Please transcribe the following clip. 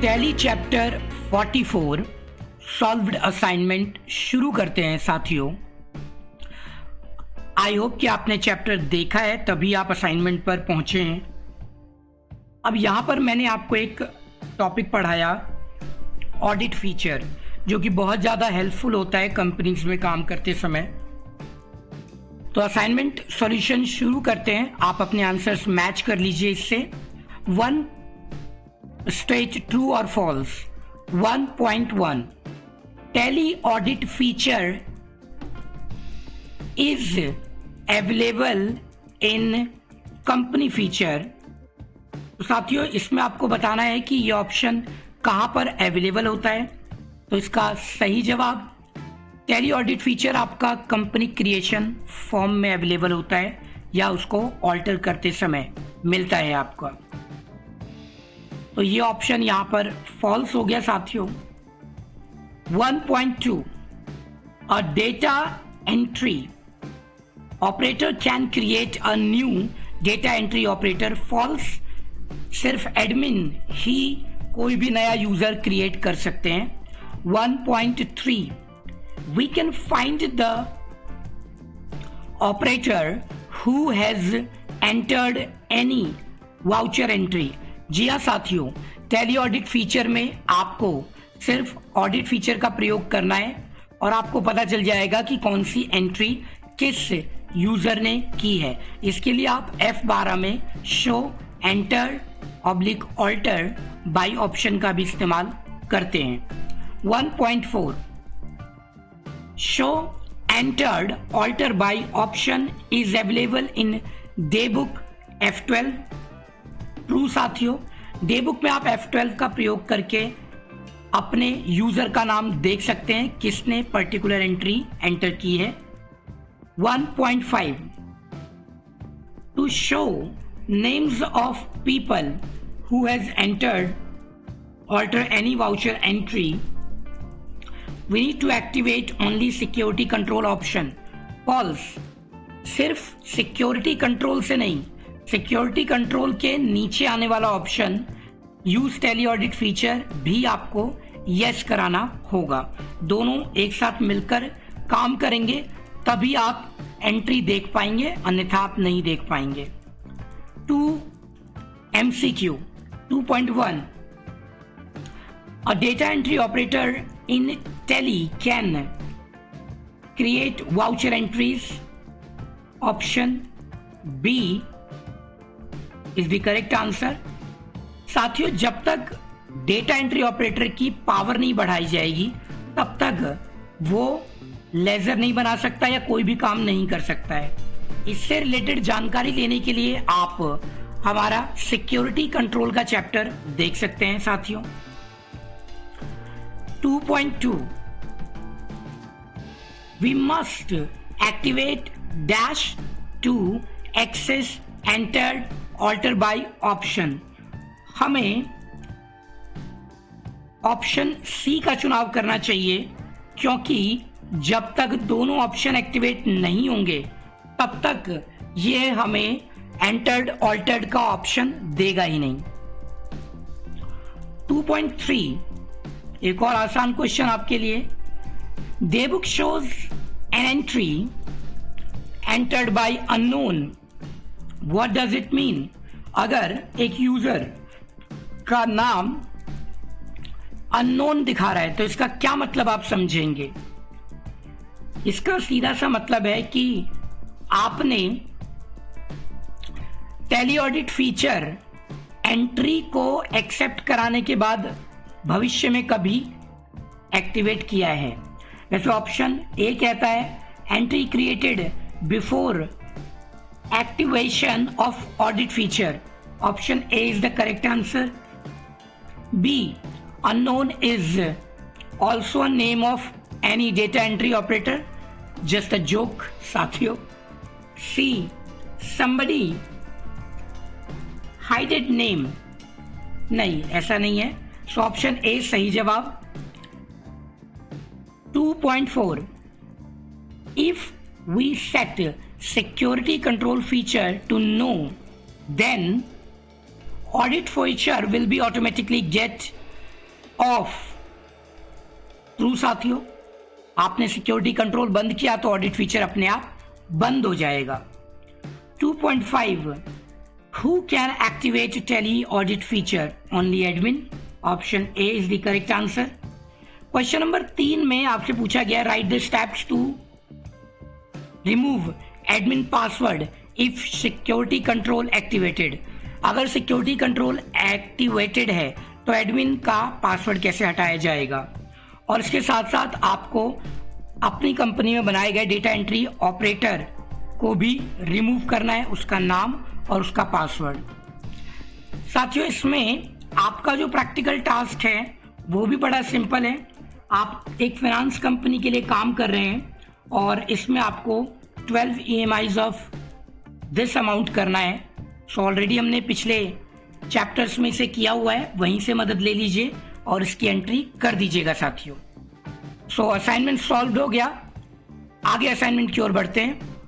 Tally chapter 44 solved assignment शुरू करते हैं साथियों। आई होप कि आपने चैप्टर देखा है तभी आप असाइनमेंट पर पहुंचे हैं। अब यहाँ पर मैंने आपको एक टॉपिक पढ़ाया ऑडिट फीचर, जो कि बहुत ज़्यादा हेल्पफुल होता है कंपनीज में काम करते समय। तो असाइनमेंट सॉल्यूशन शुरू करते हैं। आप अपने आंसर्स मैच कर लीजिए इससे। 1 स्टेट ट्रू और false. 1.1 Tally audit feature is available in company feature. तो साथियों, इसमें आपको बताना है कि ये ऑप्शन कहां पर अवेलेबल होता है। तो इसका सही जवाब, टैली ऑडिट फीचर आपका कंपनी क्रिएशन फॉर्म में अवेलेबल होता है या उसको ऑल्टर करते समय मिलता है आपका। तो ये ऑप्शन यहां पर फॉल्स हो गया साथियों। 1.2 a data entry operator can create a new data entry operator. False, सिर्फ एडमिन ही कोई भी नया यूजर क्रिएट कर सकते हैं। 1.3 we can find the operator who has entered any voucher entry. जी हाँ साथियों, टैली ऑडिट फीचर में आपको सिर्फ ऑडिट फीचर का प्रयोग करना है और आपको पता चल जाएगा कि कौन सी एंट्री किस यूजर ने की है। इसके लिए आप F12 में show enter oblique alter by option का भी इस्तेमाल करते हैं। 1.4 show entered alter by option is available in day book F12। True साथियों, डेबुक में आप F12 का प्रयोग करके अपने यूजर का नाम देख सकते हैं किसने पर्टिकुलर एंट्री एंटर की है। 1.5 to show names of people who has entered alter any voucher entry we need to activate only security control option. False, सिर्फ सिक्योरिटी कंट्रोल से नहीं, सिक्योरिटी कंट्रोल के नीचे आने वाला option use Tally audit feature भी आपको यस कराना होगा। दोनों एक साथ मिलकर काम करेंगे तभी आप एंट्री देख पाएंगे, अन्यथा आप नहीं देख पाएंगे। 2 MCQ 2.1 a data entry operator in Tally can create voucher entries. Option B is the correct answer. साथियों, जब तक डेटा एंट्री ऑपरेटर की पावर नहीं बढ़ाई जाएगी तब तक वो लेजर नहीं बना सकता या कोई भी काम नहीं कर सकता है। इससे रिलेटेड जानकारी लेने के लिए आप हमारा सिक्योरिटी कंट्रोल का चैप्टर देख सकते हैं साथियों। 2.2 we must activate dash to access entered alter by option. हमें ऑप्शन सी का चुनाव करना चाहिए, क्योंकि जब तक दोनों ऑप्शन एक्टिवेट नहीं होंगे तब तक ये हमें एंटर्ड ऑल्टर्ड का ऑप्शन देगा ही नहीं। 2.3 एक और आसान क्वेश्चन आपके लिए। Day book shows an entry entered by unknown. What does it mean? अगर एक यूजर का नाम अननोन दिखा रहा है तो इसका क्या मतलब आप समझेंगे? इसका सीधा सा मतलब है कि आपने टैली ऑडिट फीचर एंट्री को एक्सेप्ट कराने के बाद भविष्य में कभी एक्टिवेट किया है। वैसे ऑप्शन ए कहता है entry created before activation of audit feature. Option A is the correct answer. B, unknown is also a name of any data entry operator. Just a joke साथियों। C, somebody hidden name. नहीं, ऐसा नहीं है। So option A सही जवाब। 2.4 if we set security control feature to no, then audit feature will be automatically get of. True साथियों, आपने security control बंद किया तो ऑडिट फीचर अपने आप बंद हो जाएगा। 2.5 Who can activate tele audit feature? Only admin. Option A is the correct answer. Question number 3 में आपसे पूछा गया write the steps to remove admin password if security control activated. अगर सिक्योरिटी कंट्रोल एक्टिवेटेड है तो एडमिन का password कैसे हटाया जाएगा। और इसके साथ साथ आपको अपनी कंपनी में बनाए गए डेटा एंट्री ऑपरेटर को भी रिमूव करना है, उसका नाम और उसका पासवर्ड। साथियों, इसमें आपका जो प्रैक्टिकल टास्क है वो भी बड़ा सिंपल है। आप एक फाइनेंस कंपनी के लिए काम कर रहे हैं और इसमें आपको 12 EMIs ऑफ दिस अमाउंट करना है। सो ऑलरेडी हमने पिछले चैप्टर्स में इसे किया हुआ है, वहीं से मदद ले लीजिए और इसकी एंट्री कर दीजिएगा साथियों। सो असाइनमेंट सॉल्व हो गया। आगे असाइनमेंट की ओर बढ़ते हैं।